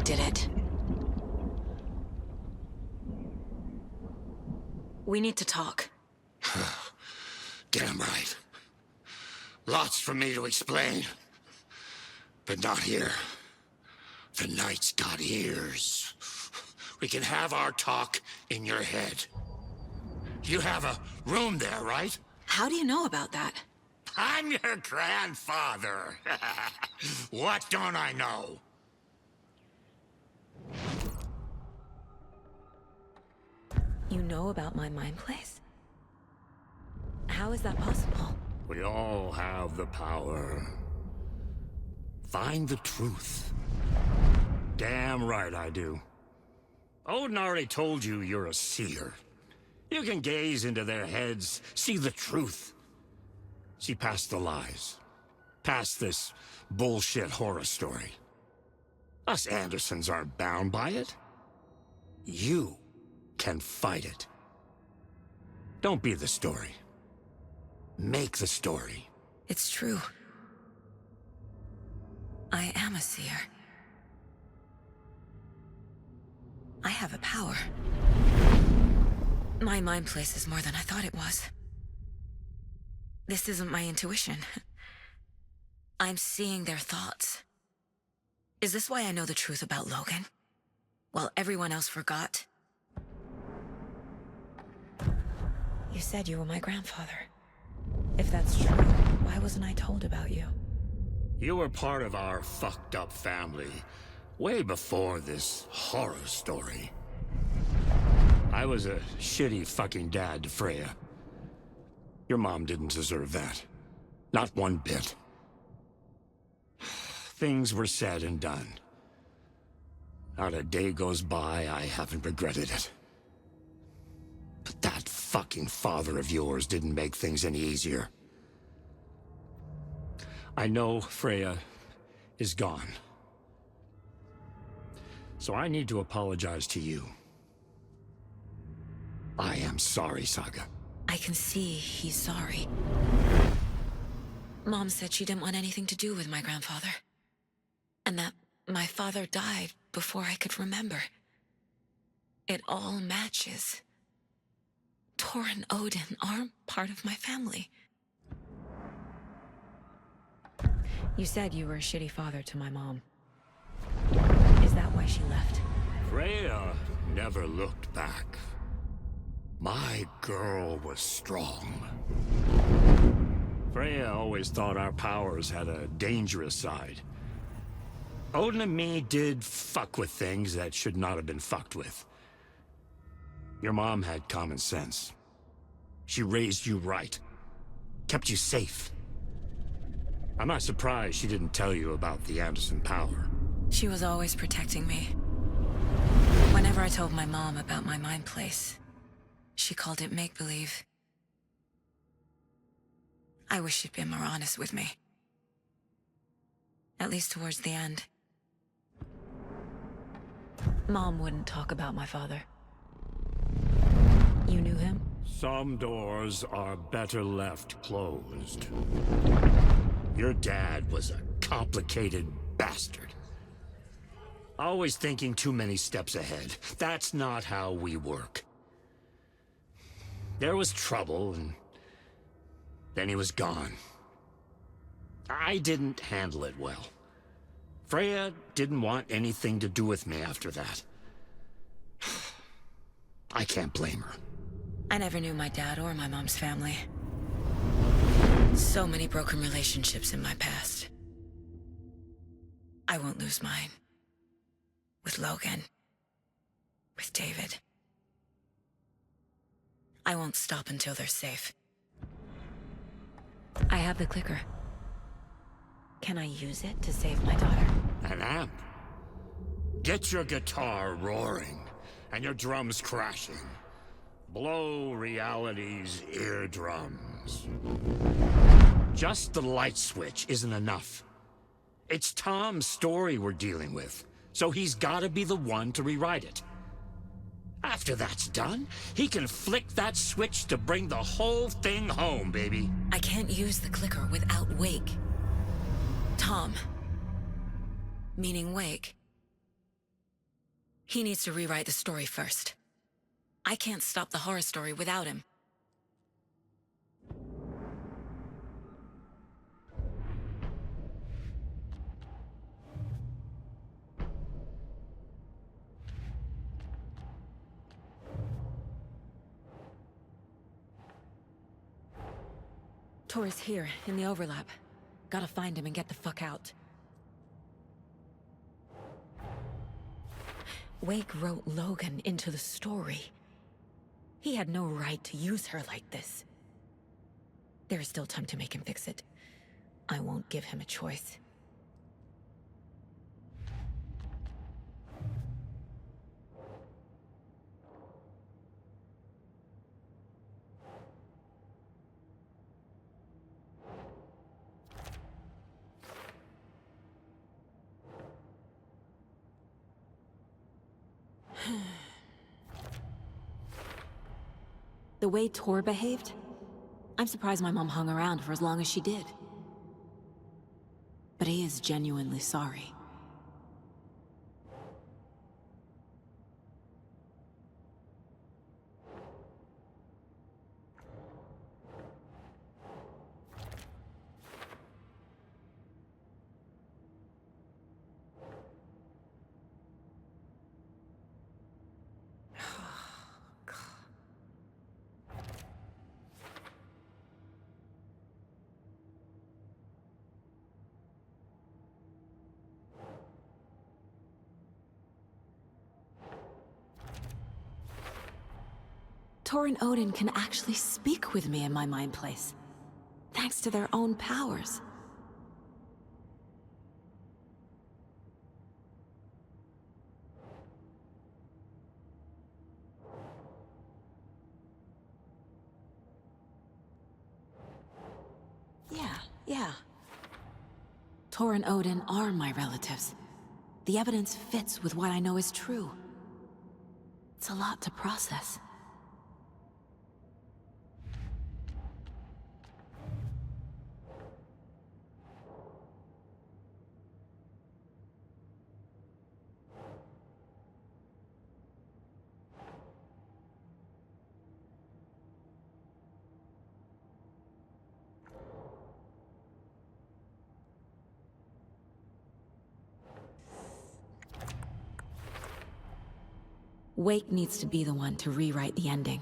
did it. We need to talk. Damn right. Lots for me to explain. But not here. The night's got ears. We can have our talk in your head. You have a room there, right? How do you know about that? I'm your grandfather. What don't I know? You know about my mind place? How is that possible? We all have the power. Find the truth. Damn right I do. Odin already told you you're a seer. You can gaze into their heads, see the truth. See past the lies. Past this bullshit horror story. Us Andersons aren't bound by it. You can fight it. Don't be the story. Make the story. It's true. I am a seer. I have a power. My mind place is more than I thought it was. This isn't my intuition. I'm seeing their thoughts. Is this why I know the truth about Logan? While everyone else forgot? You said you were my grandfather. If that's true, why wasn't I told about you? You were part of our fucked up family, way before this horror story. I was a shitty fucking dad to Freya. Your mom didn't deserve that. Not one bit. Things were said and done. Not a day goes by I haven't regretted it. But that fucking father of yours didn't make things any easier. I know Freya is gone. So I need to apologize to you. I am sorry, Saga. I can see he's sorry. Mom said she didn't want anything to do with my grandfather. And that my father died before I could remember. It all matches. Tor and Odin aren't part of my family. You said you were a shitty father to my mom. Is that why she left? Freya never looked back. My girl was strong. Freya always thought our powers had a dangerous side. Odin and me did fuck with things that should not have been fucked with. Your mom had common sense. She raised you right. Kept you safe. I'm not surprised she didn't tell you about the Anderson power. She was always protecting me. Whenever I told my mom about my mind place, she called it make-believe. I wish she'd been more honest with me. At least towards the end. Mom wouldn't talk about my father. You knew him? Some doors are better left closed. Your dad was a complicated bastard. Always thinking too many steps ahead. That's not how we work. There was trouble, and then he was gone. I didn't handle it well. Freya didn't want anything to do with me after that. I can't blame her. I never knew my dad or my mom's family. So many broken relationships in my past. I won't lose mine. With Logan. With David. I won't stop until they're safe. I have the clicker. Can I use it to save my daughter? An amp? Get your guitar roaring, and your drums crashing. Blow reality's eardrums. Just the light switch isn't enough. It's Tom's story we're dealing with, so he's gotta be the one to rewrite it. After that's done, he can flick that switch to bring the whole thing home, baby. I can't use the clicker without Wake. Tom. Meaning Wake. He needs to rewrite the story first. I can't stop the horror story without him. Tor's here, in the overlap. Gotta find him and get the fuck out. Wake wrote Logan into the story. He had no right to use her like this. There is still time to make him fix it. I won't give him a choice. The way Tor behaved? I'm surprised my mom hung around for as long as she did. But he is genuinely sorry. Tor and Odin can actually speak with me in my mind place, thanks to their own powers. Yeah. Tor and Odin are my relatives. The evidence fits with what I know is true. It's a lot to process. Wake needs to be the one to rewrite the ending.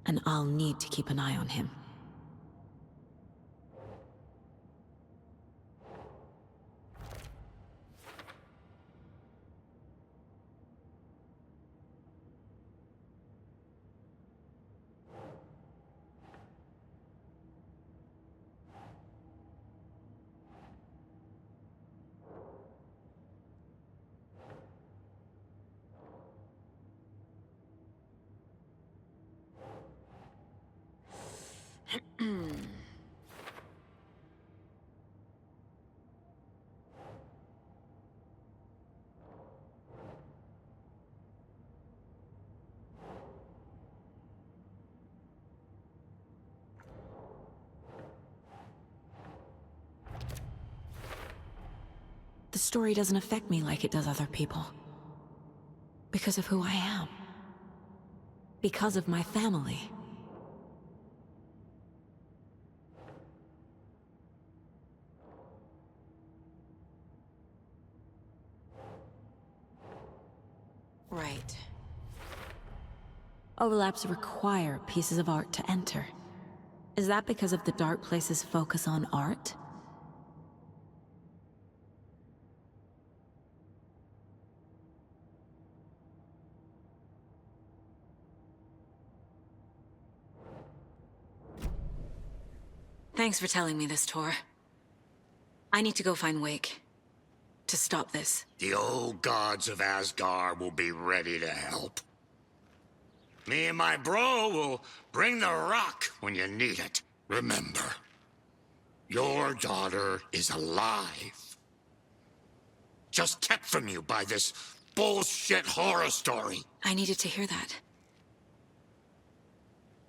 And I'll need to keep an eye on him. The story doesn't affect me like it does other people. Because of who I am. Because of my family. Right. Overlaps require pieces of art to enter. Is that because of the Dark Place's focus on art? Thanks for telling me this, Tor. I need to go find Wake. To stop this. The old gods of Asgard will be ready to help. Me and my bro will bring the rock when you need it. Remember, your daughter is alive. Just kept from you by this bullshit horror story. I needed to hear that.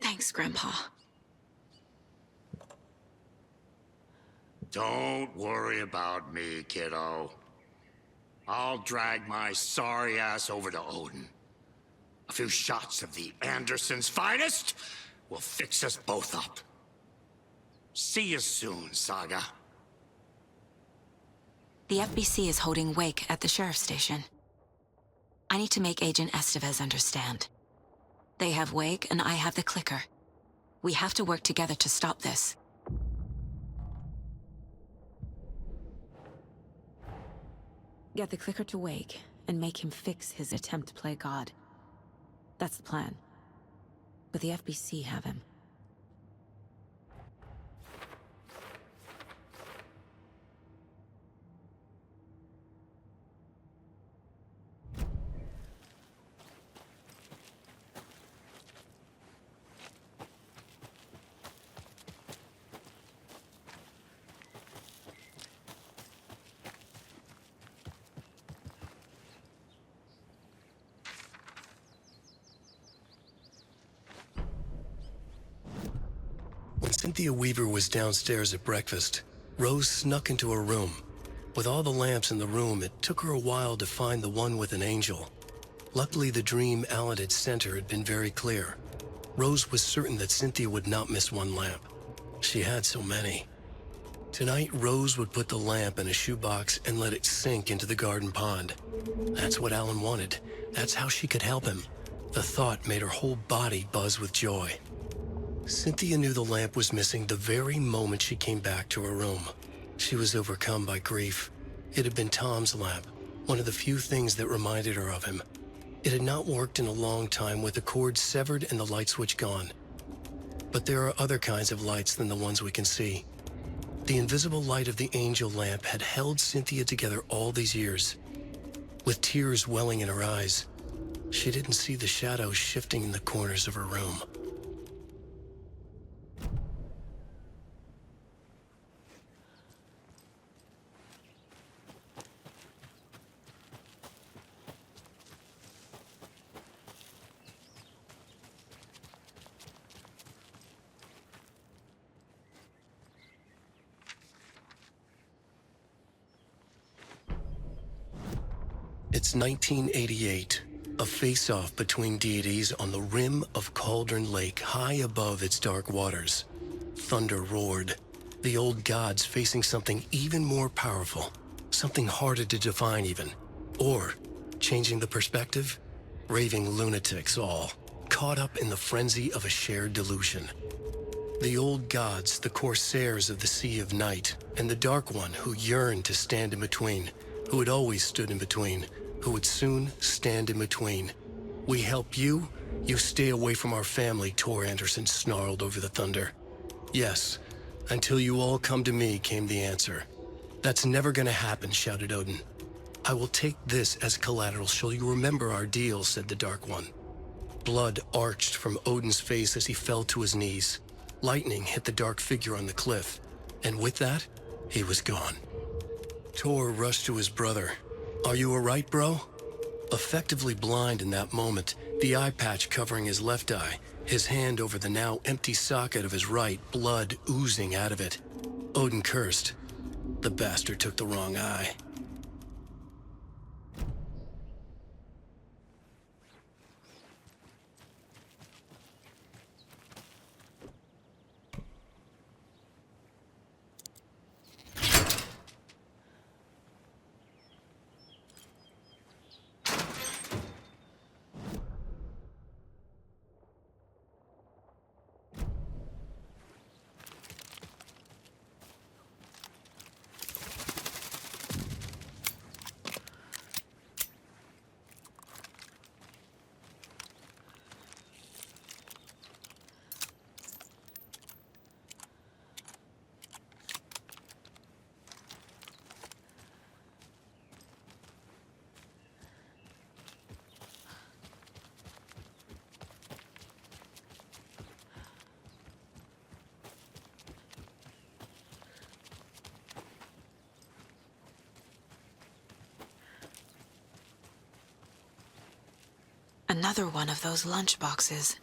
Thanks, Grandpa. Don't worry about me, kiddo. I'll drag my sorry ass over to Odin. A few shots of the Andersons' finest will fix us both up. See you soon, Saga. The FBC is holding wake at the sheriff's station. I need to make Agent Estevez understand. They have wake and I have the clicker. We have to work together to stop this. Get the clicker to wake and make him fix his attempt to play God. That's the plan. But the FBC have him. When Cynthia Weaver was downstairs at breakfast, Rose snuck into her room. With all the lamps in the room, it took her a while to find the one with an angel. Luckily, the dream Alan had sent her had been very clear. Rose was certain that Cynthia would not miss one lamp. She had so many. Tonight, Rose would put the lamp in a shoebox and let it sink into the garden pond. That's what Alan wanted. That's how she could help him. The thought made her whole body buzz with joy. Cynthia knew the lamp was missing the very moment she came back to her room. She was overcome by grief. It had been Tom's lamp, one of the few things that reminded her of him. It had not worked in a long time with the cord severed and the light switch gone. But there are other kinds of lights than the ones we can see. The invisible light of the angel lamp had held Cynthia together all these years. With tears welling in her eyes, she didn't see the shadows shifting in the corners of her room. It's 1988, a face-off between deities on the rim of Cauldron Lake, high above its dark waters. Thunder roared, the old gods facing something even more powerful, something harder to define even. Or, changing the perspective, raving lunatics all, caught up in the frenzy of a shared delusion. The old gods, the corsairs of the Sea of Night, and the Dark One who yearned to stand in between, who had always stood in between, who would soon stand in between. We help you, you stay away from our family, Tor Anderson snarled over the thunder. Yes, until you all come to me, came the answer. That's never gonna happen, shouted Odin. I will take this as collateral, shall you remember our deal, said the Dark One. Blood arched from Odin's face as he fell to his knees. Lightning hit the dark figure on the cliff, and with that, he was gone. Tor rushed to his brother. Are you all right, bro? Effectively blind in that moment, the eye patch covering his left eye, his hand over the now empty socket of his right, blood oozing out of it. Odin cursed. The bastard took the wrong eye. Another one of those lunchboxes.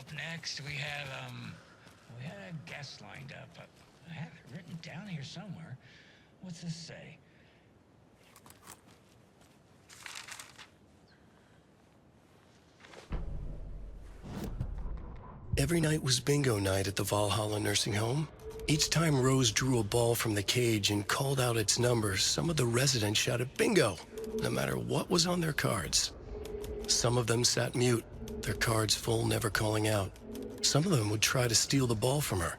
Up next, we had a guest lined up. I have it written down here somewhere. What's this say? Every night was bingo night at the Valhalla nursing home. Each time Rose drew a ball from the cage and called out its number, some of the residents shouted bingo, no matter what was on their cards. Some of them sat mute, their cards full, never calling out. Some of them would try to steal the ball from her.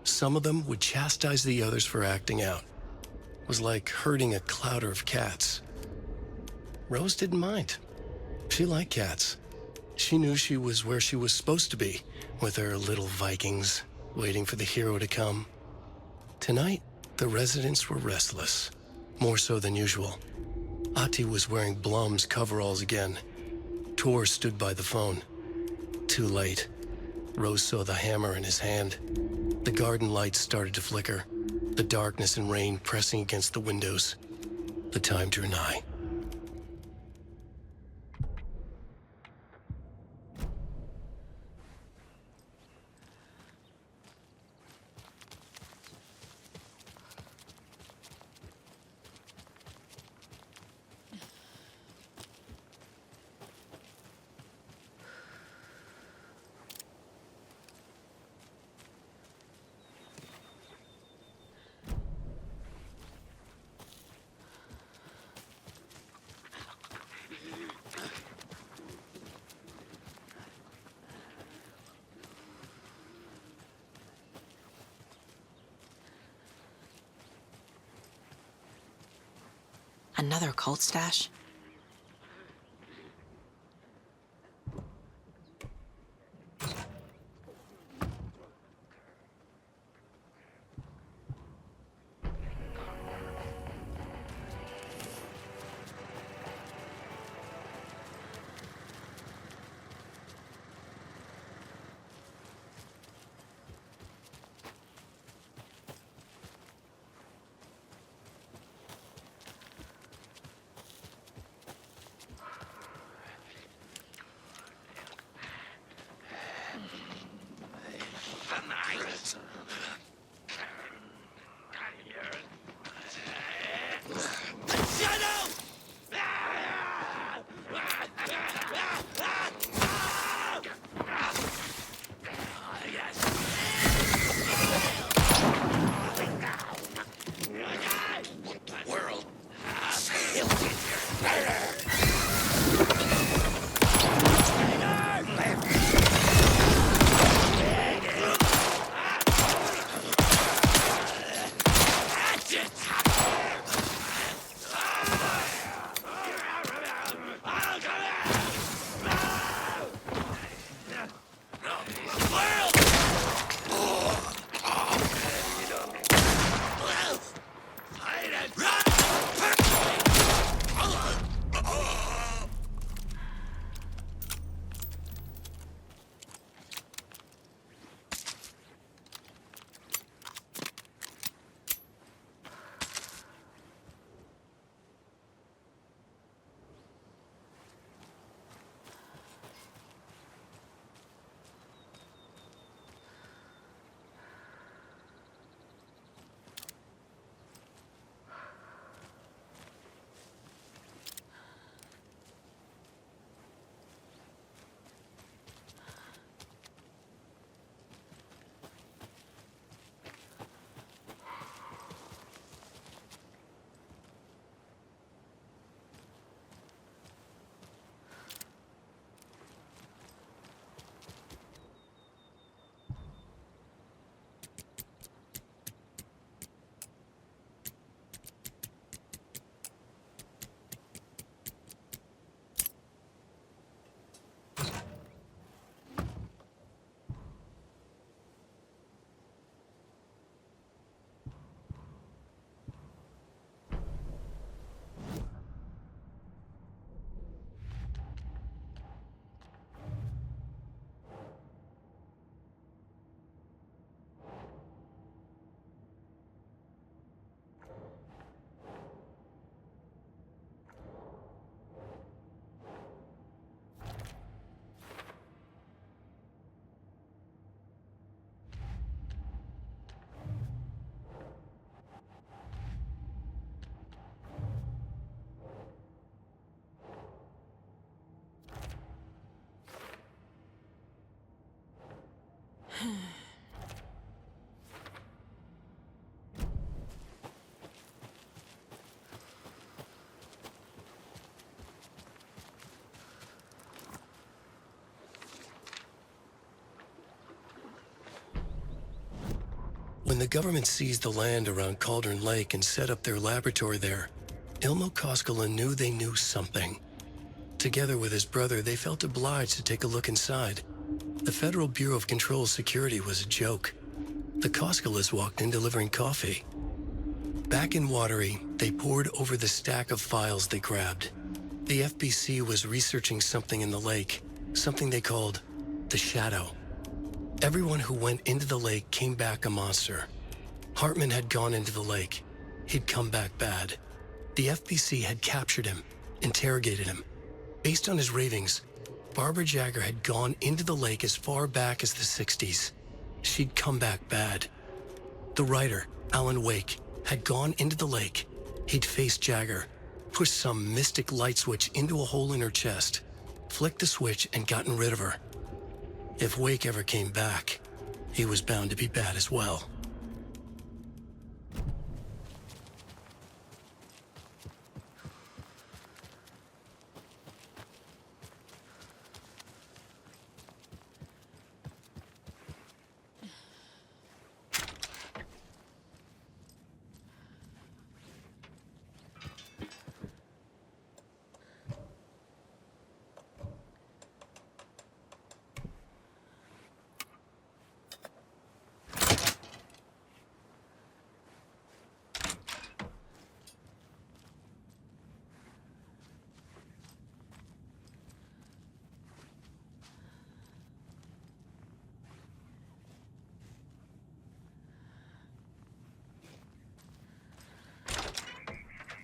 Some of them would chastise the others for acting out. It was like herding a clouder of cats. Rose didn't mind. She liked cats. She knew she was where she was supposed to be, with her little Vikings, waiting for the hero to come. Tonight, the residents were restless, more so than usual. Ahti was wearing Blum's coveralls again. Tor stood by the phone. Too late. Rose saw the hammer in his hand. The garden lights started to flicker, the darkness and rain pressing against the windows. The time drew nigh. Another cult stash? When the government seized the land around Cauldron Lake and set up their laboratory there, Ilmo Koskela knew they knew something. Together with his brother, they felt obliged to take a look inside. The Federal Bureau of Control Security was a joke. The Koskelas walked in delivering coffee. Back in Uoteri, they pored over the stack of files they grabbed. The FBC was researching something in the lake, something they called the Shadow. Everyone who went into the lake came back a monster. Hartman had gone into the lake. He'd come back bad. The FBC had captured him, interrogated him. Based on his ravings, Barbara Jagger had gone into the lake as far back as the 60s. She'd come back bad. The writer, Alan Wake, had gone into the lake. He'd faced Jagger, pushed some mystic light switch into a hole in her chest, flicked the switch and gotten rid of her. If Wake ever came back, he was bound to be bad as well.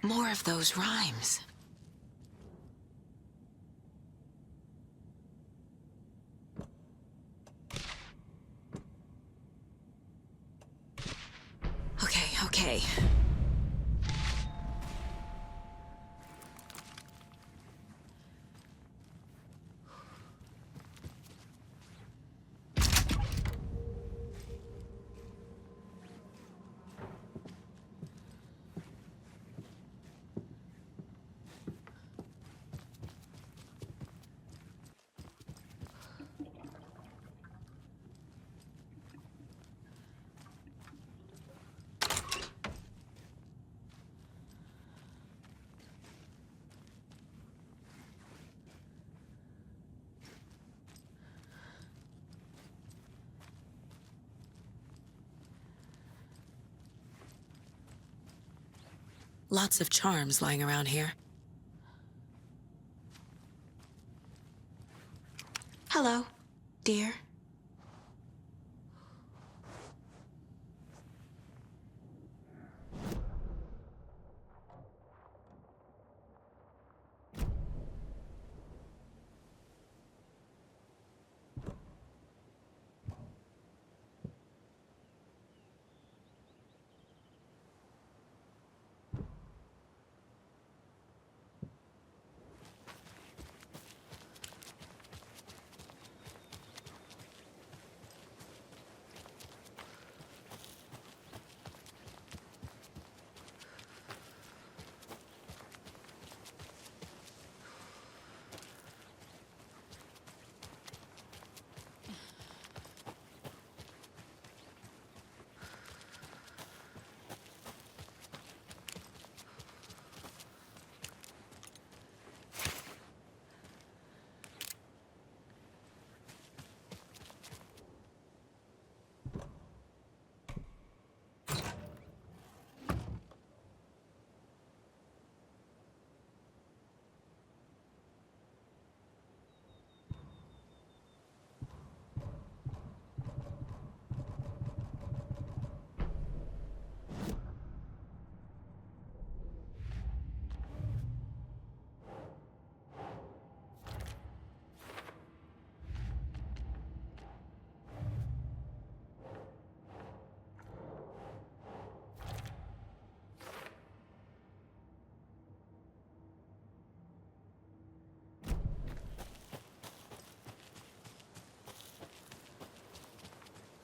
More of those rhymes. Okay. Lots of charms lying around here. Hello, dear.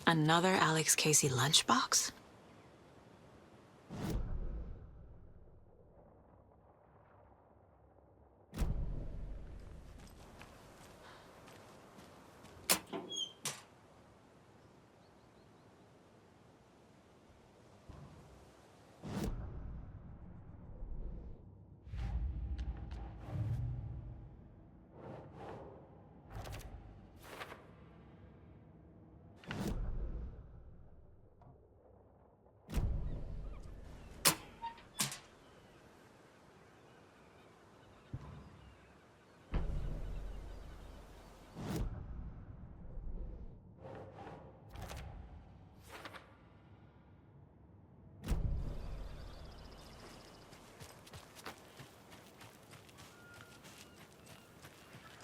Another Alex Casey lunchbox?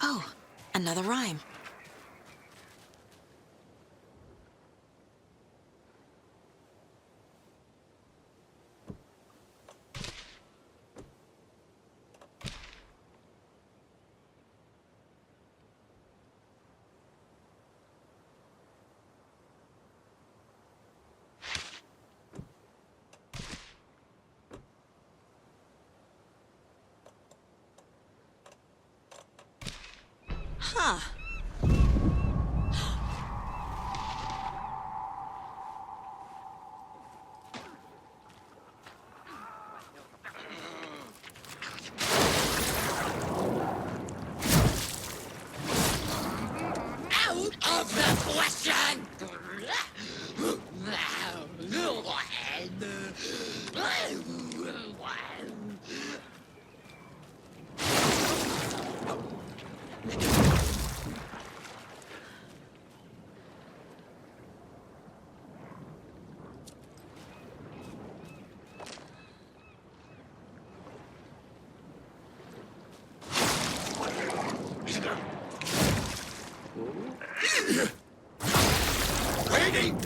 Oh, another rhyme. Huh. Out of the question! Waiting!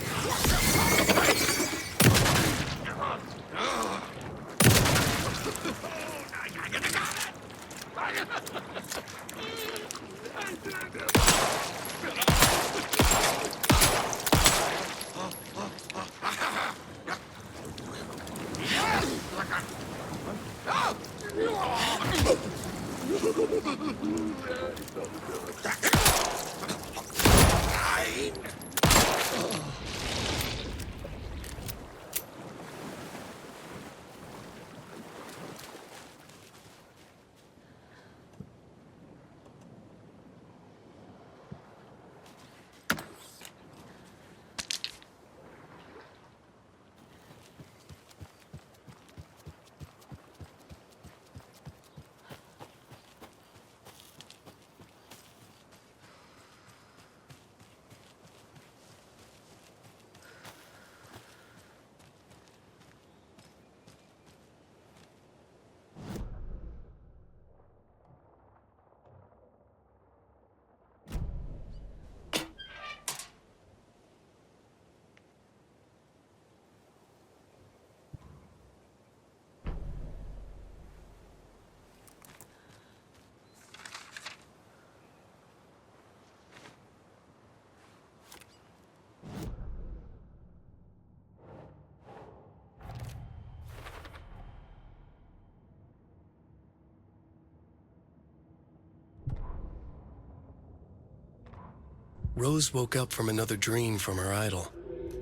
Rose woke up from another dream from her idol,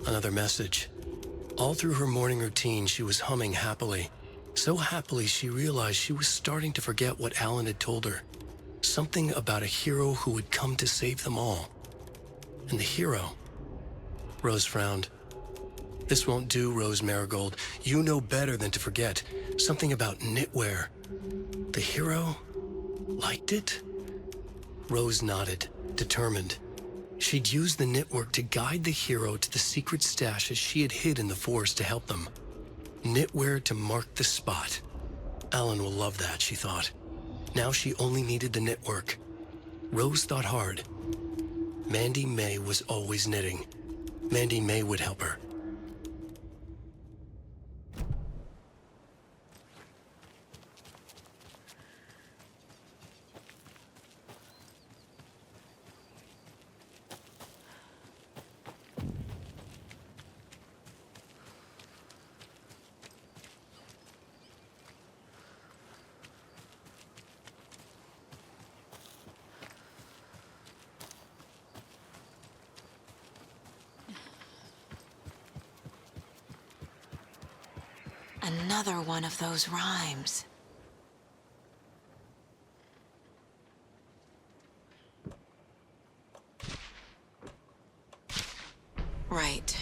another message. All through her morning routine, she was humming happily. So happily, she realized she was starting to forget what Alan had told her. Something about a hero who would come to save them all. And the hero... Rose frowned. This won't do, Rose Marigold. You know better than to forget. Something about knitwear. The hero liked it? Rose nodded, determined. She'd use the knitwork to guide the hero to the secret stashes she had hid in the forest to help them. Knitwear to mark the spot. Alan will love that, she thought. Now she only needed the knitwork. Rose thought hard. Mandy May was always knitting. Mandy May would help her. Another one of those rhymes. Right.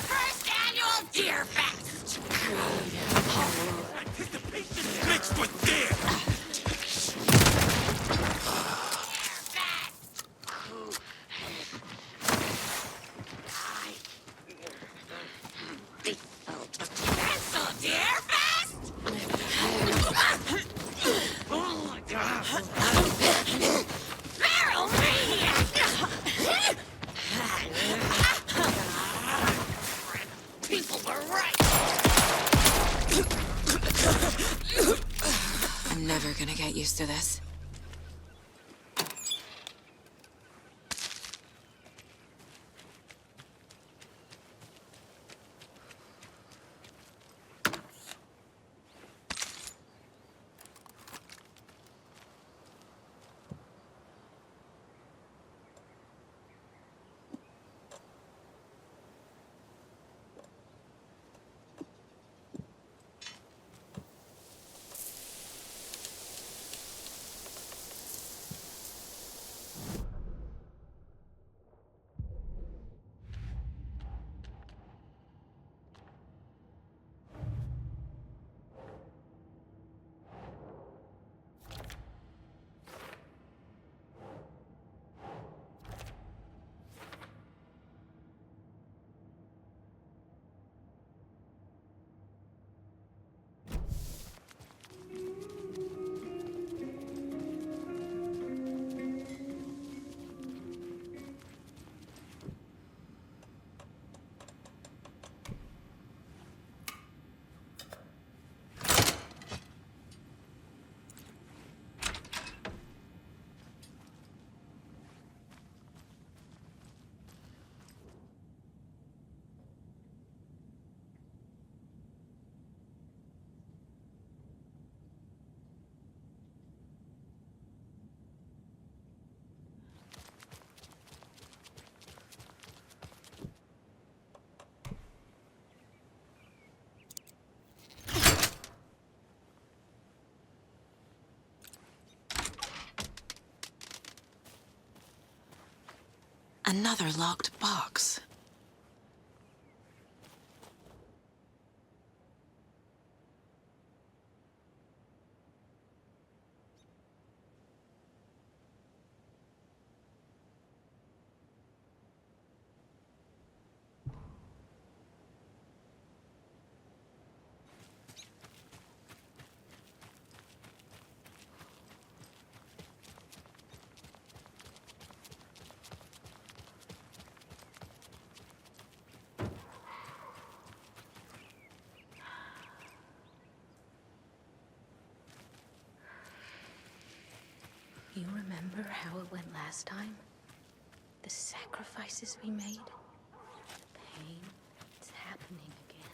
First annual Deer Fest! Anticipation mixed with deer! Pencil Deer Fest? Barrel Maniac! People were right! I'm never gonna get used to this. Another locked box. You remember how it went last time? The sacrifices we made? The pain? It's happening again.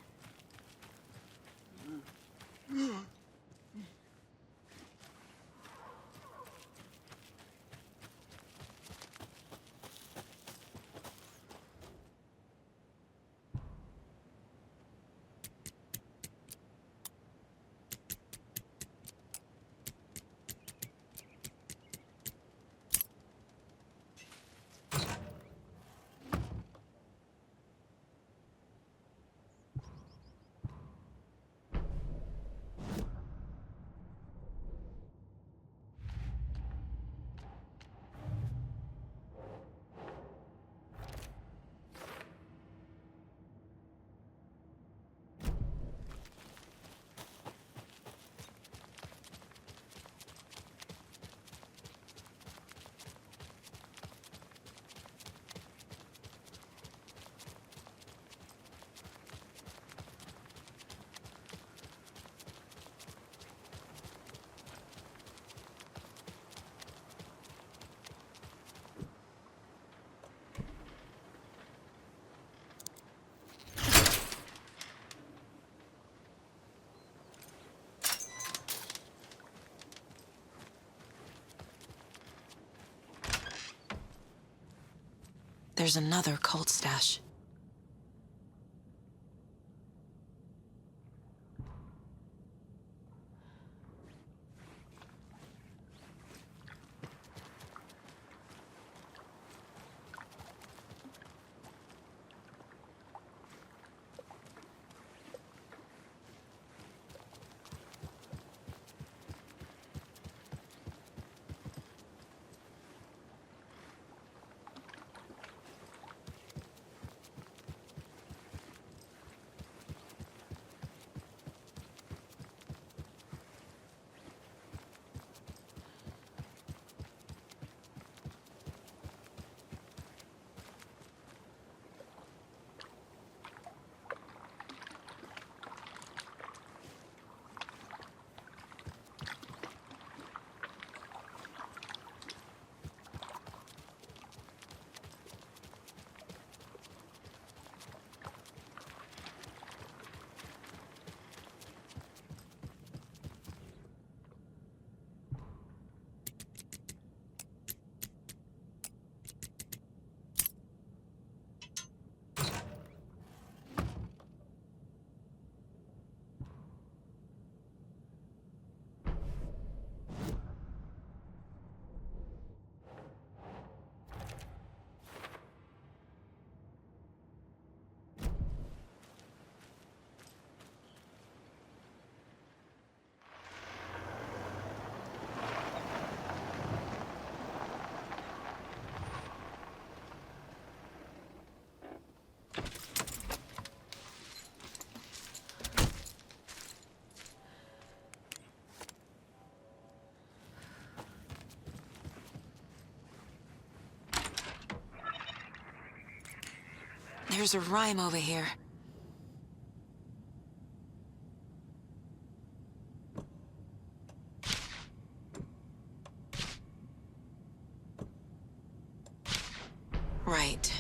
There's another cult stash. There's a rhyme over here. Right.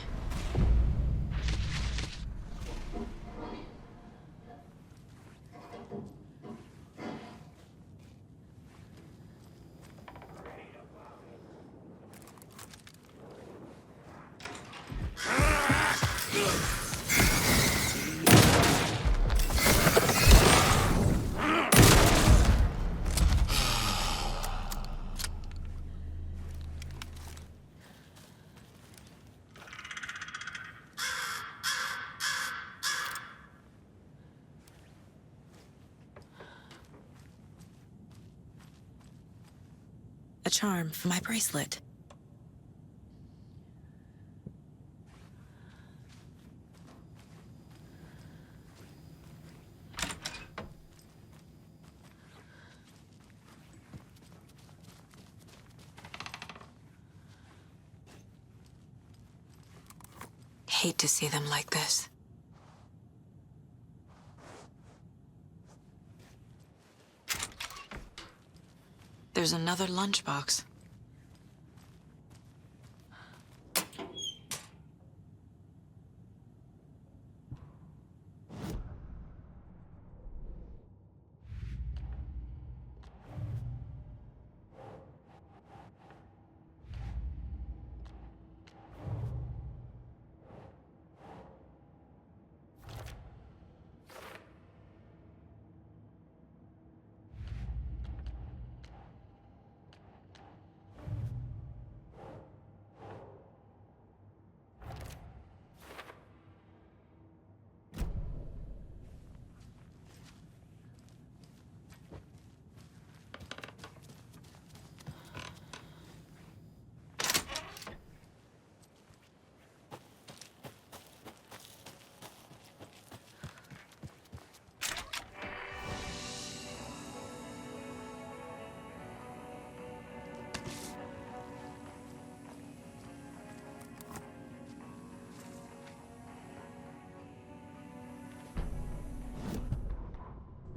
A charm for my bracelet. Hate to see them like this. There's another lunchbox.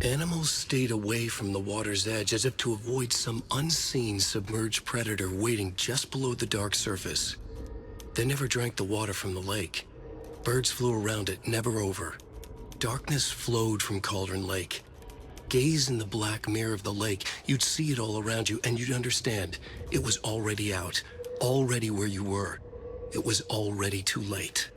Animals stayed away from the water's edge as if to avoid some unseen submerged predator waiting just below the dark surface. They never drank the water from the lake. Birds flew around it, never over. Darkness flowed from Cauldron Lake. Gaze in the black mirror of the lake, you'd see it all around you, and you'd understand. It was already out, already where you were. it was already too late.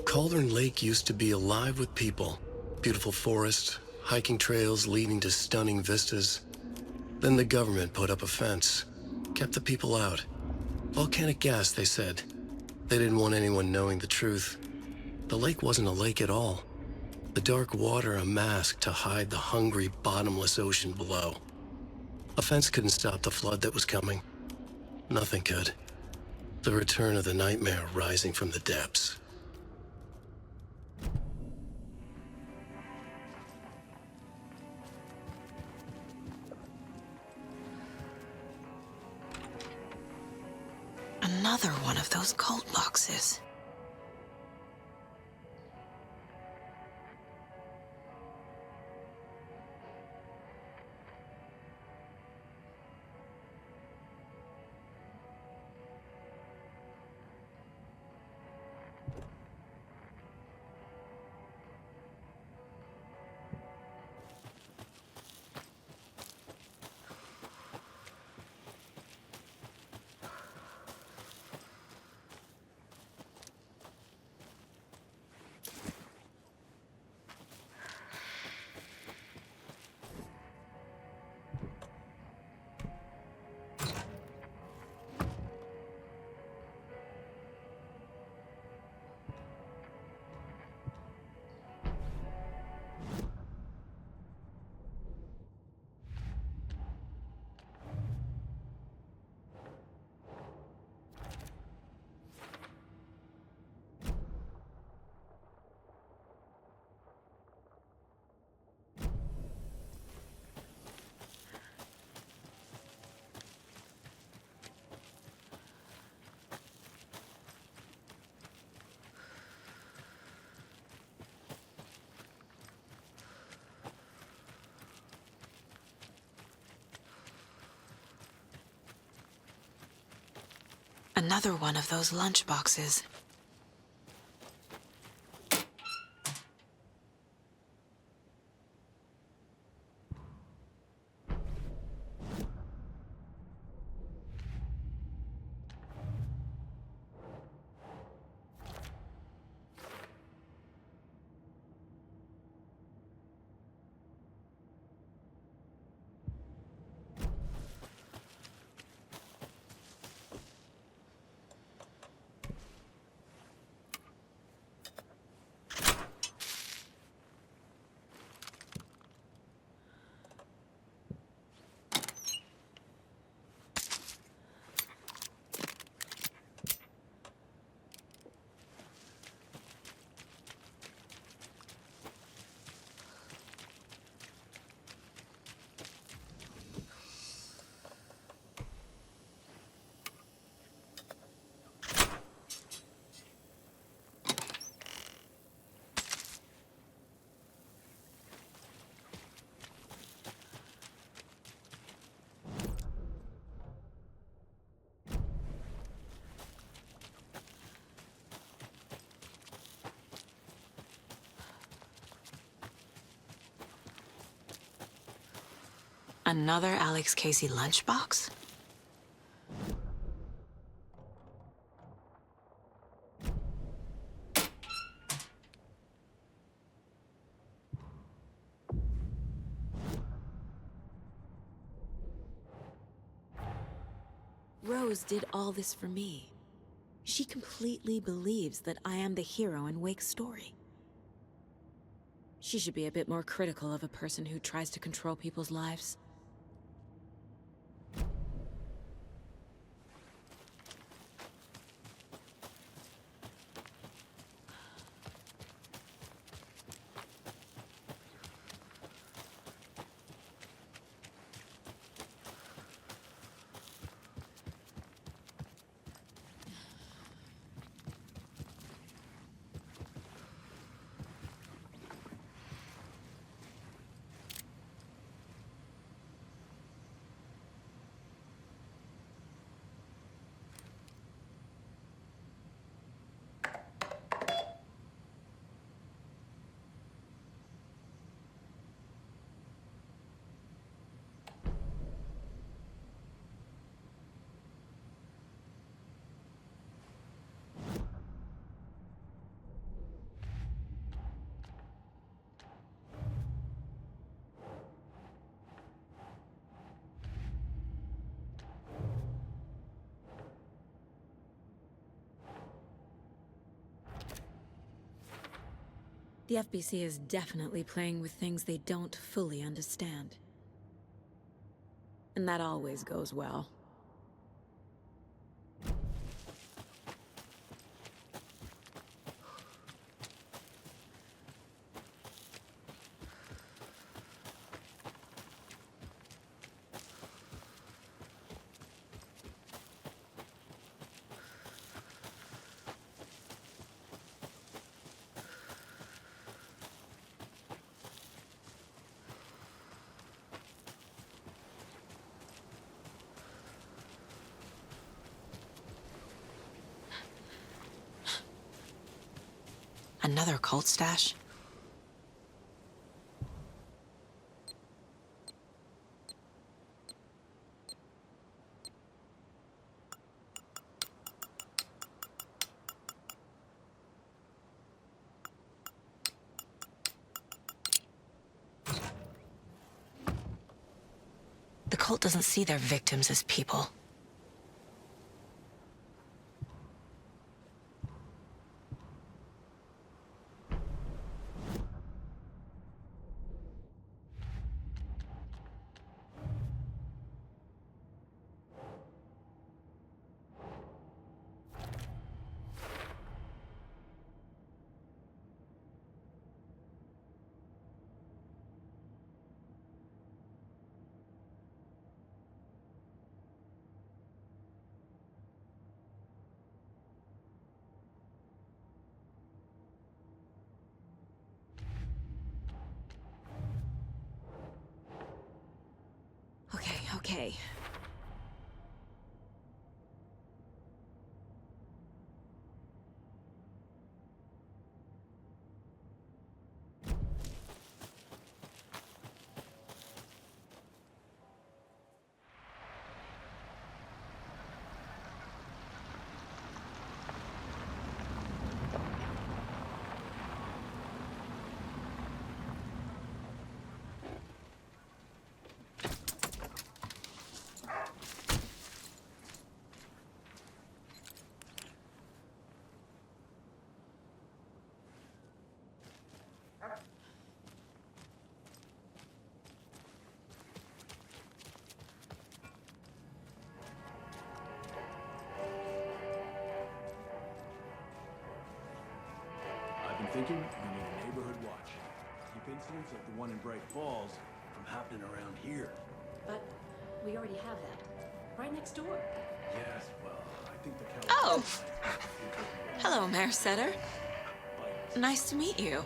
Cauldron Lake used to be alive with people. Beautiful forest, hiking trails leading to stunning vistas. Then the government put up a fence, kept the people out. Volcanic gas, they said. They didn't want anyone knowing the truth. The lake wasn't a lake at all. The dark water a mask to hide the hungry, bottomless ocean below. A fence couldn't stop the flood that was coming. Nothing could. The return of the nightmare rising from the depths. Another one of those cult boxes. Another one of those lunch boxes. Another Alex Casey lunchbox? Rose did all this for me. She completely believes that I am the hero in Wake's story. She should be a bit more critical of a person who tries to control people's lives. The FBC is definitely playing with things they don't fully understand. And that always goes well. Another cult stash? The cult doesn't see their victims as people. Okay. I've been thinking we need a neighborhood watch. Keep incidents like the one in Braight Falls from happening around here. But we already have that. Right next door. Yes, well, I think the Oh! Hello, Mayor Setter. Nice to meet you.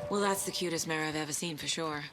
Well, that's the cutest mare I've ever seen, for sure.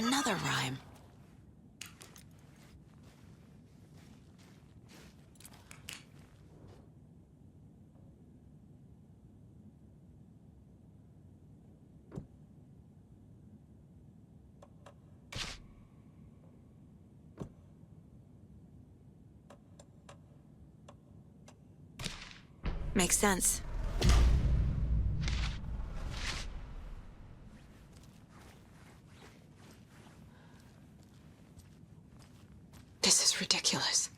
Another rhyme. Makes sense. This is ridiculous.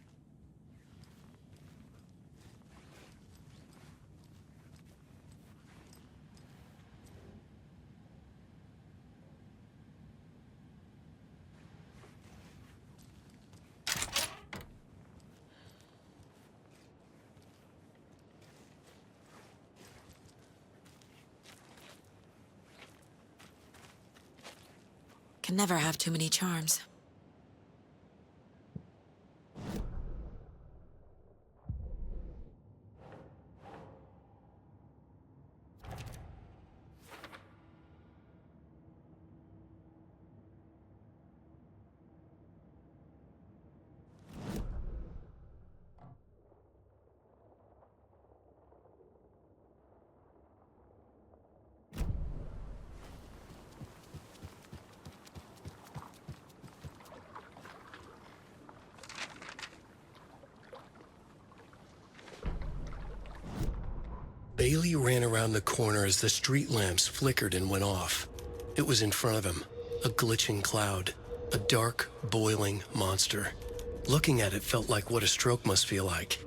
Can never have too many charms. Bailey ran around the corner as the street lamps flickered and went off. It was in front of him, a glitching cloud, a dark, boiling monster. Looking at it felt like what a stroke must feel like.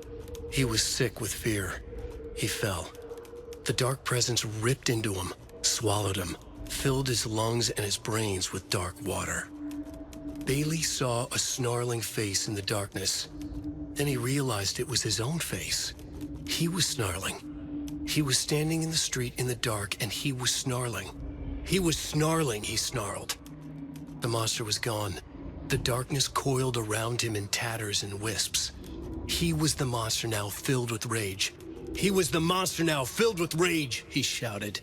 He was sick with fear. He fell. The dark presence ripped into him, swallowed him, filled his lungs and his brains with dark water. Bailey saw a snarling face in the darkness. Then he realized it was his own face. He was snarling. He was standing in the street in the dark, and he was snarling. He was snarling, he snarled. The monster was gone. The darkness coiled around him in tatters and wisps. He was the monster now filled with rage. He was the monster now filled with rage, he shouted.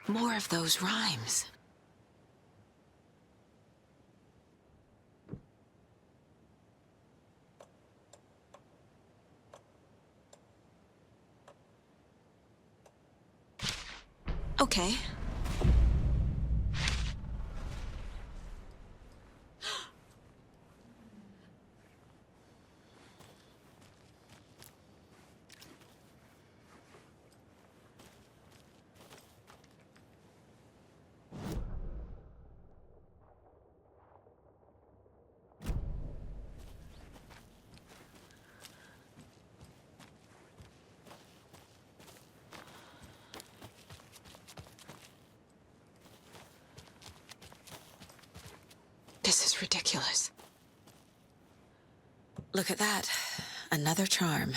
More of those rhymes. Okay. This is ridiculous. Look at that. Another charm.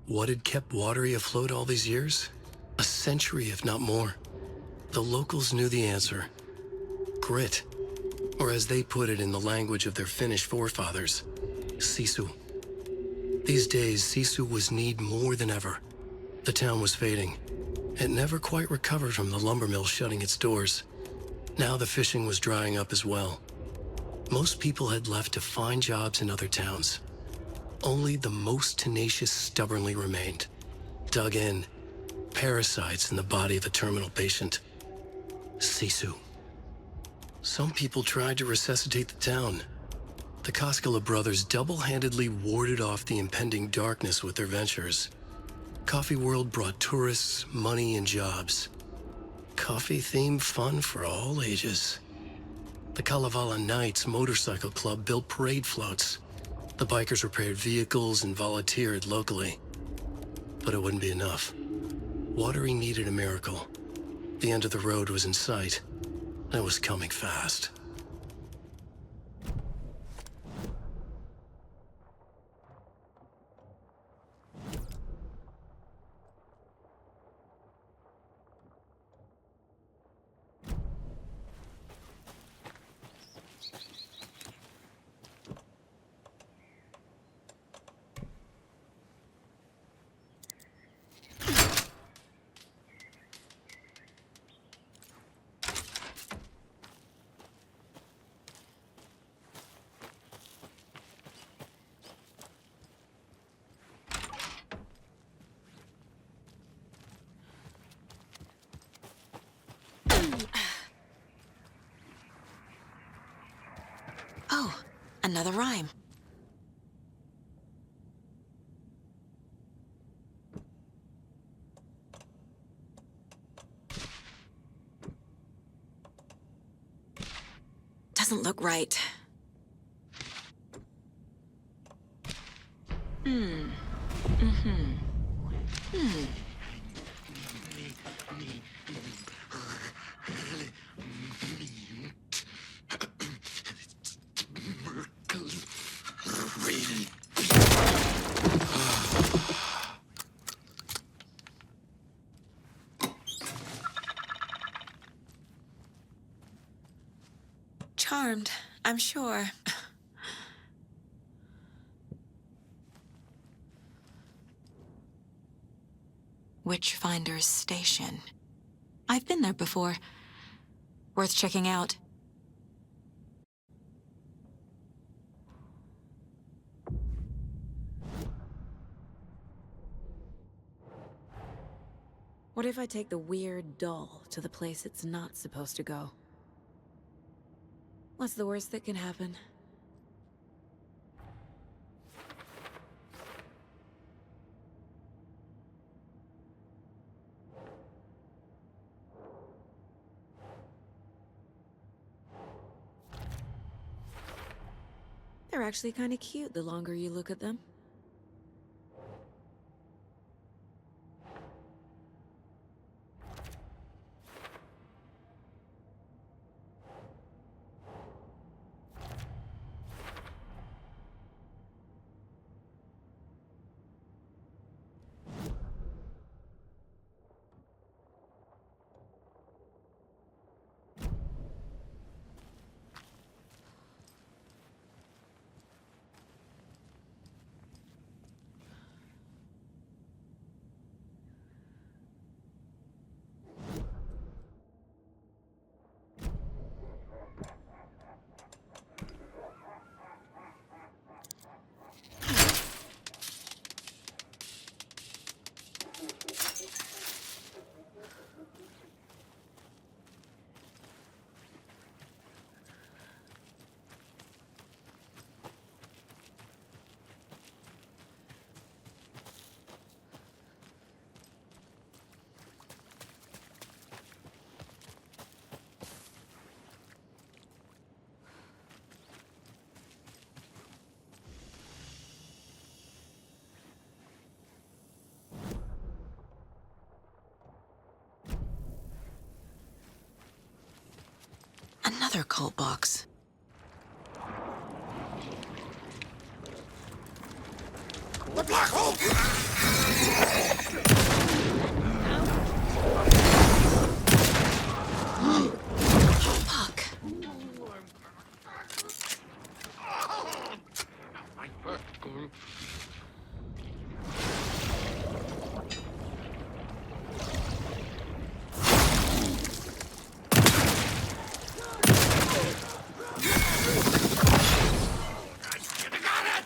What had kept Uoteri afloat all these years? A century, if not more. The locals knew the answer. Grit. Or as they put it in the language of their Finnish forefathers, sisu. These days, sisu was needed more than ever. The town was fading. It never quite recovered from the lumber mill shutting its doors. Now the fishing was drying up as well. Most people had left to find jobs in other towns. Only the most tenacious stubbornly remained. Dug in, parasites in the body of a terminal patient. Sisu. Some people tried to resuscitate the town. The Koskela brothers double-handedly warded off the impending darkness with their ventures. Coffee World brought tourists, money, and jobs. Coffee-themed fun for all ages. The Kalevala Knights Motorcycle Club built parade floats. The bikers repaired vehicles and volunteered locally. But it wouldn't be enough. Uoteri needed a miracle. The end of the road was in sight. It was coming fast. Another rhyme. Doesn't look right. Charmed, I'm sure. Witchfinder's Station. I've been there before. Worth checking out. What if I take the weird doll to the place it's not supposed to go? What's the worst that can happen? They're actually kind of cute the longer you look at them. Another cult box. The black hole! Fuck. Got it!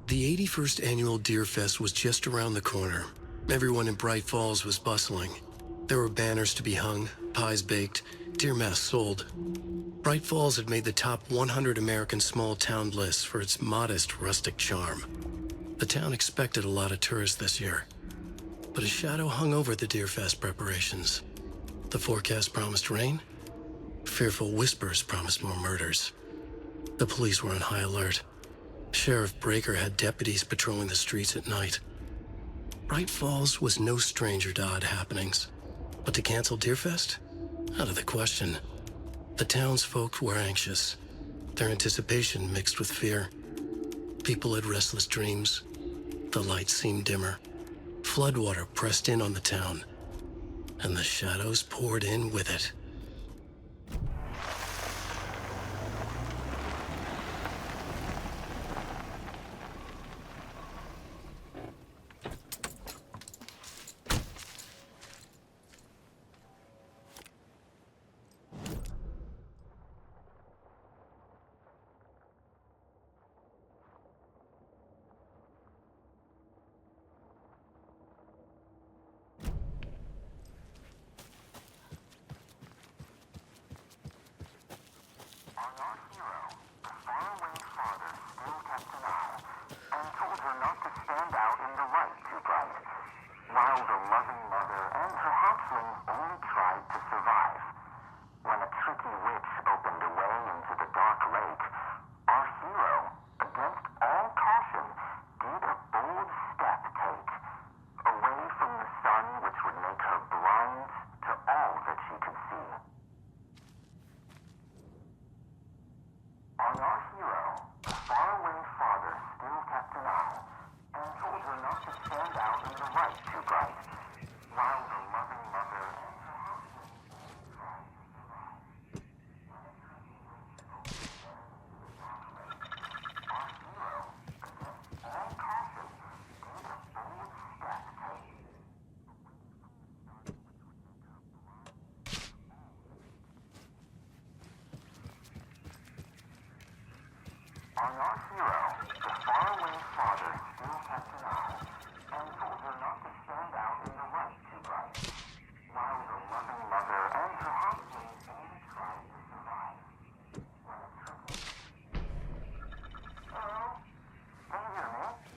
The 81st annual Deer Fest was just around the corner. Everyone in Bright Falls was bustling. There were banners to be hung, pies baked, deer masks sold. Bright Falls had made the top 100 American small town lists for its modest rustic charm. The town expected a lot of tourists this year, but a shadow hung over the Deer Fest preparations. The forecast promised rain. Fearful whispers promised more murders. The police were on high alert. Sheriff Breaker had deputies patrolling the streets at night. Bright Falls was no stranger to odd happenings, but to cancel Deerfest? Out of the question. The townsfolk were anxious, their anticipation mixed with fear. People had restless dreams. The lights seemed dimmer. Floodwater pressed in on the town, and the shadows poured in with it.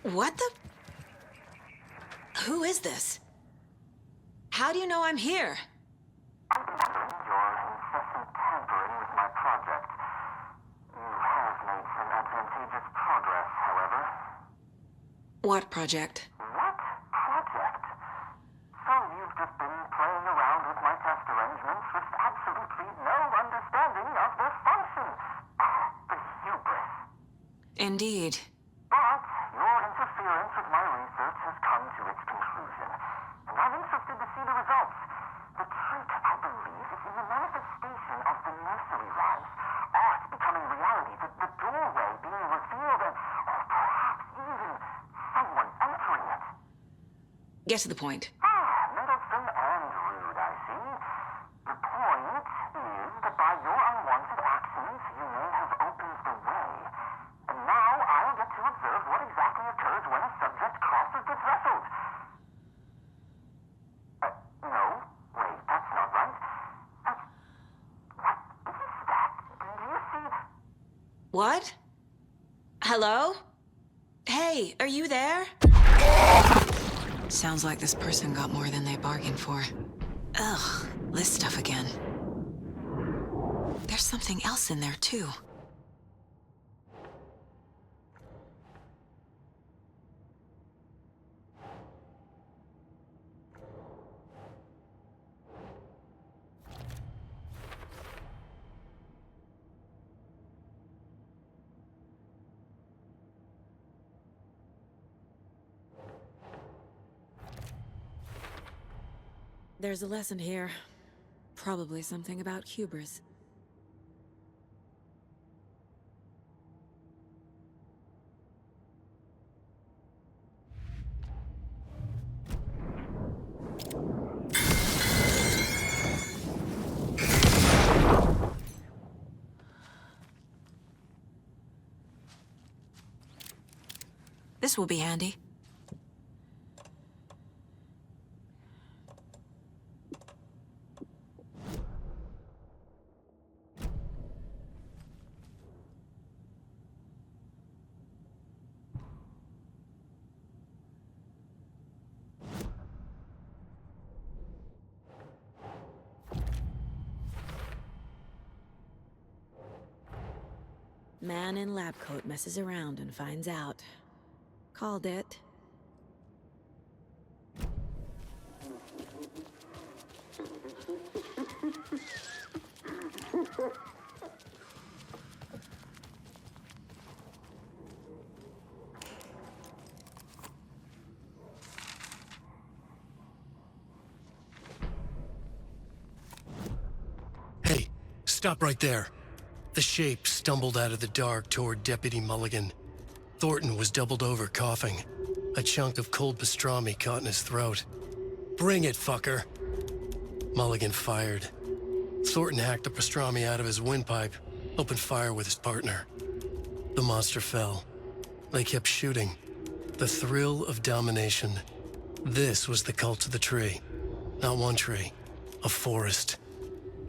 What the? Who is this? How do you know I'm here? I'm wondering your incessant tampering with my project. You have made some advantageous progress, however. What project? What project? So you've just been playing around with my test arrangements with absolutely no understanding of their function. The hubris. Indeed. But your interference with my research has come to its conclusion, and I'm interested to see the results. The trick, I believe, is in the manifestation of the nursery rhymes, art becoming reality, the doorway being revealed, and perhaps even someone entering it. Get to the point. Meddlesome and rude, I see. The point is that by your unwanted actions, you may have opened the way. And now I'll get to observe what exactly occurs when a subject crosses the threshold. No. Wait, that's not right. What is that? Do you see? What? Hello? Hey, are you there? Sounds like this person got more than they bargained for. Ugh, this stuff again. There's something else in there, too. There's a lesson here. Probably something about hubris. This will be handy. Man in lab coat messes around and finds out. Called it. Hey, stop right there. The shape stumbled out of the dark toward Deputy Mulligan. Thornton was doubled over, coughing. A chunk of cold pastrami caught in his throat. Bring it, fucker! Mulligan fired. Thornton hacked the pastrami out of his windpipe, opened fire with his partner. The monster fell. They kept shooting. The thrill of domination. This was the cult of the tree. Not one tree. A forest.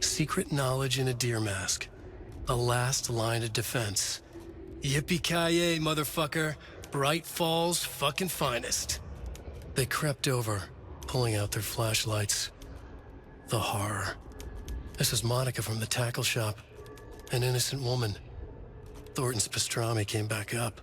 Secret knowledge in a deer mask. The last line of defense. Yippee-ki-yay, motherfucker. Braight Fall's fucking finest. They crept over, pulling out their flashlights. The horror. This is Monica from the tackle shop. An innocent woman. Thornton's pastrami came back up.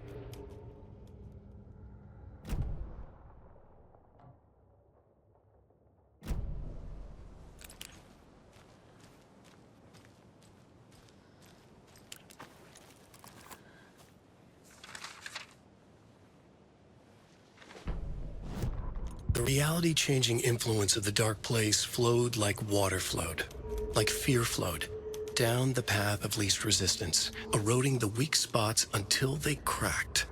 The reality-changing influence of the dark place flowed like water flowed, like fear flowed, down the path of least resistance, eroding the weak spots until they cracked.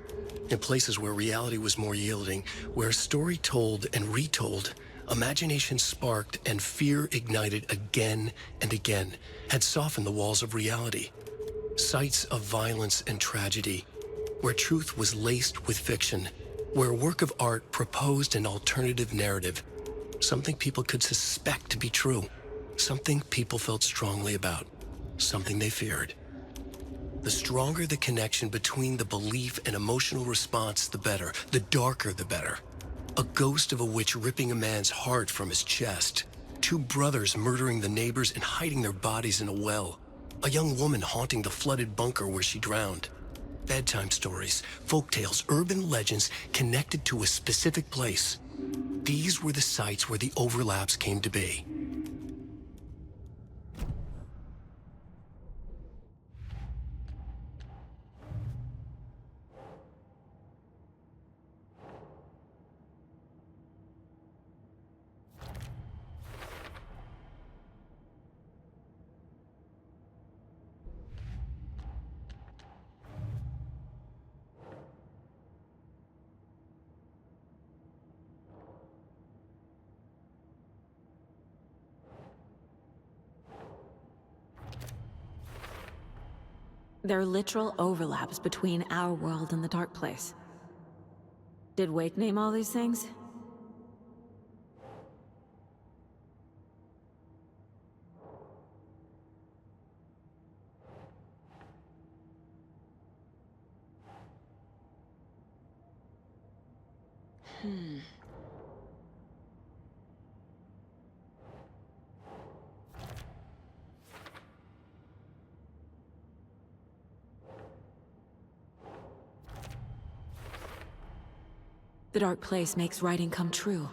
In places where reality was more yielding, where story told and retold, imagination sparked and fear ignited again and again, had softened the walls of reality. Sites of violence and tragedy, where truth was laced with fiction, where a work of art proposed an alternative narrative, something people could suspect to be true, something people felt strongly about, something they feared. The stronger the connection between the belief and emotional response, the better. The darker, the better. A ghost of a witch ripping a man's heart from his chest. Two brothers murdering the neighbors and hiding their bodies in a well. A young woman haunting the flooded bunker where she drowned. Bedtime stories, folktales, urban legends connected to a specific place. These were the sites where the overlaps came to be. There are literal overlaps between our world and the dark place. Did Wake name all these things? The dark place makes writing come true,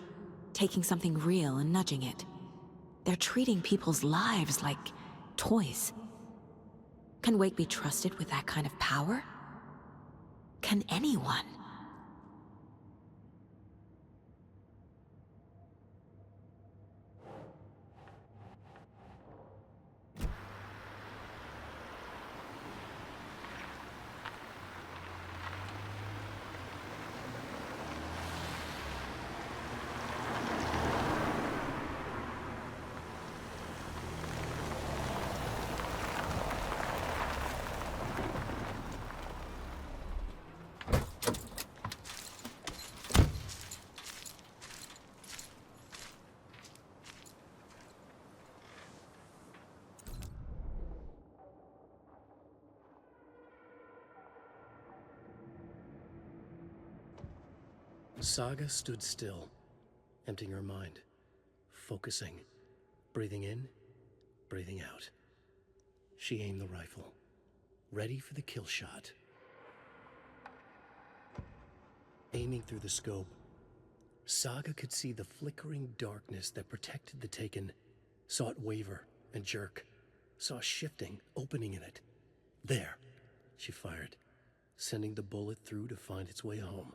taking something real and nudging it. They're treating people's lives like toys. Can Wake be trusted with that kind of power? Can anyone? Saga stood still, emptying her mind, focusing, breathing in, breathing out. She aimed the rifle, ready for the kill shot. Aiming through the scope, Saga could see the flickering darkness that protected the Taken, saw it waver and jerk, saw a shifting opening in it. There, she fired, sending the bullet through to find its way home.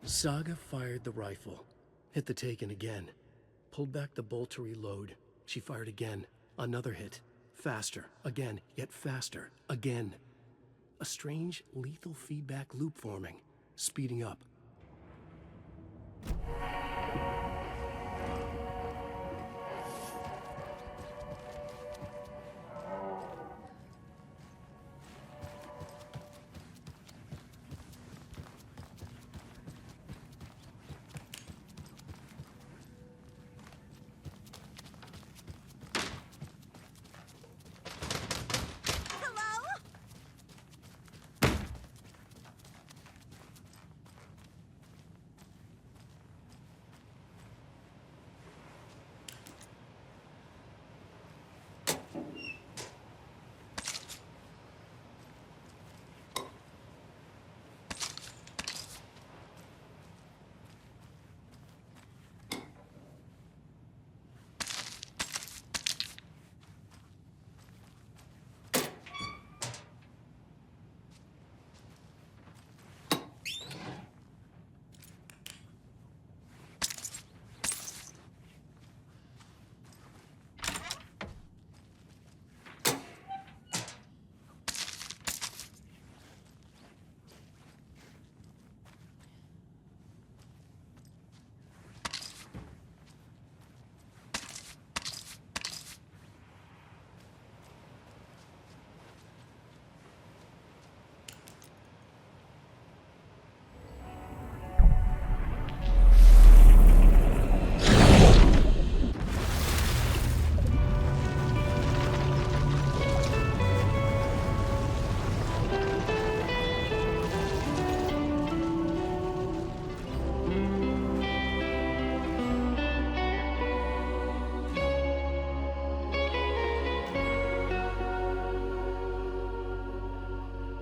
Saga fired the rifle, hit the Taken again, pulled back the bolt to reload. She fired again, another hit, faster, again, yet faster, again. A strange, lethal feedback loop forming, speeding up.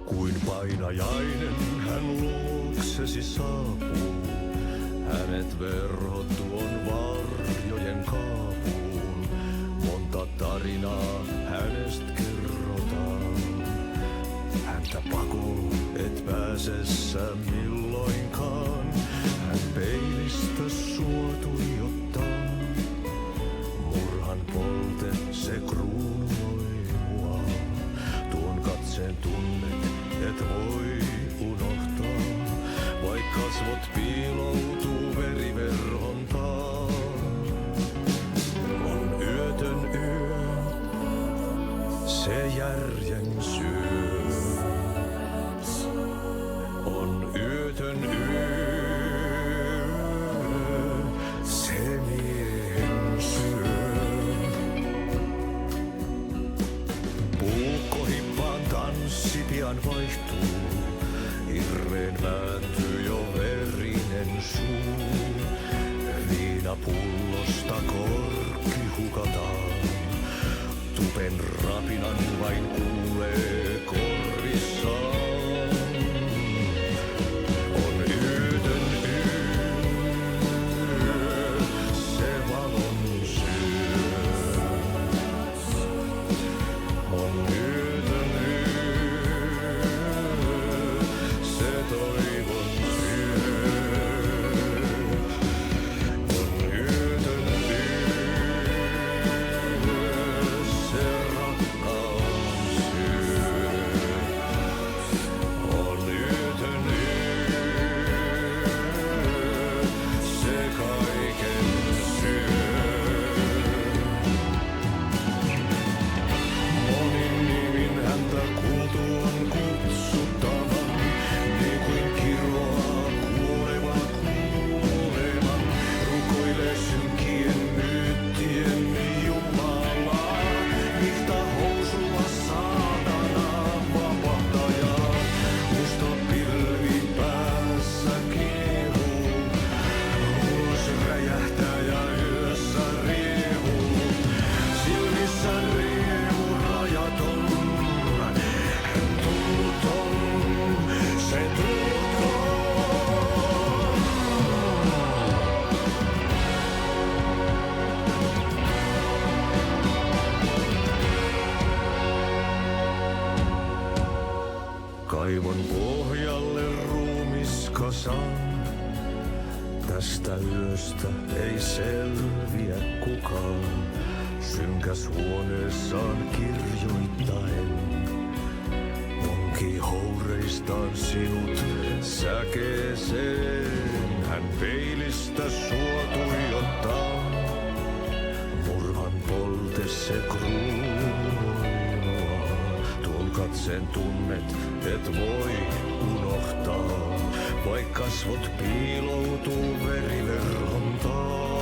Kuin painajainen hän luoksesi saapuu, hänet verhot tuon varjojen kaapuun. Monta tarinaa hänestä kerrotaan, häntä pakoon et pääse sä milloinkaan. Hän peilistä sua tuijottaa, murhan polte se kruunoi mua. Tuon katseen tunnet et voi unohtaa, vaik kasvot piiloutuu veriverhon taa. On yötön yö, se järjen syö. On yötön yö, se miehen syö. Puukkohippaan tanssi pian vaihtuu, irreen vääntyy jo verinen suu. Viinapullosta korkki hukataan, tupen rapinan vain kuulee korvissaan. On yötön yö, se valon syö. On yötön yö, se toivon syö. On yötön yö, se rakkaus syö. selviä kukaan. Synkäs huoneessaan kirjoittaen. Onki houreistaan sinut säkeeseen. Hän peilistä sua tuijottaa. Murhan polte se kruunoaa. Tuon katseen tunnet, et voi unohtaa. Vaik kasvot piiloutuu veriverhon taa.